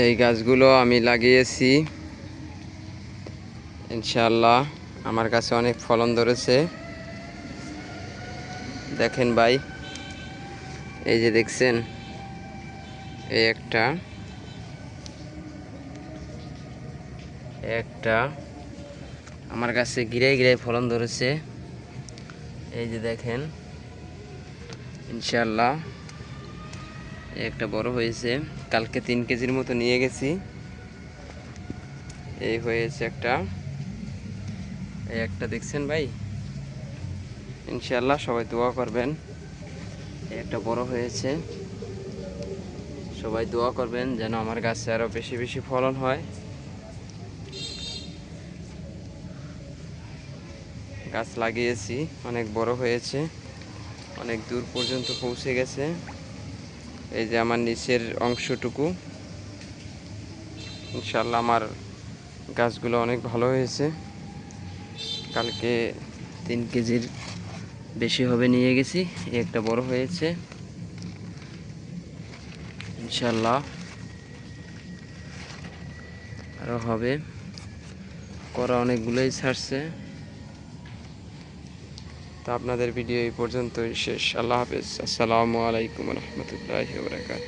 এই গাছগুলো আমি লাগিয়েছি, ইনশাআল্লাহ আমার কাছে অনেক ফলন ধরেছে। দেখেন ভাই, এই যে দেখছেন, এই একটা আমার কাছে গিরাই গিরাই ফলন ধরেছে। এই যে দেখেন, ইনশাআল্লাহ একটা বড় হয়েছে। কালকে 3 কেজির মতো নিয়ে গেছি। এই হয়েছে এই একটা দেখছেন ভাই, ইনশাআল্লাহ সবাই দোয়া করবেন। একটা বড় হয়েছে, সবাই দোয়া করবেন যেন আমার গাছে আরো বেশি বেশি ফলন হয়। গাছ লাগিয়েছি, অনেক বড় হয়েছে, অনেক দূর পর্যন্ত পৌঁছে গেছে। এই যে আমার নিচের অংশটুকু, ইনশাআল্লাহ আমার গাছগুলো অনেক ভালো হয়েছে। কালকে 3 কেজির বেশি হবে নিয়ে গেছি। একটা বড় হয়েছে, ইনশাআল্লাহ আরও হবে। করা অনেকগুলোই ছাড়ছে। তো আপনাদের ভিডিও এই পর্যন্তই শেষ। আল্লাহ হাফেজ। আসসালামু আলাইকুম রহমতুল্লাহি ওয়া বারাকাতুহু।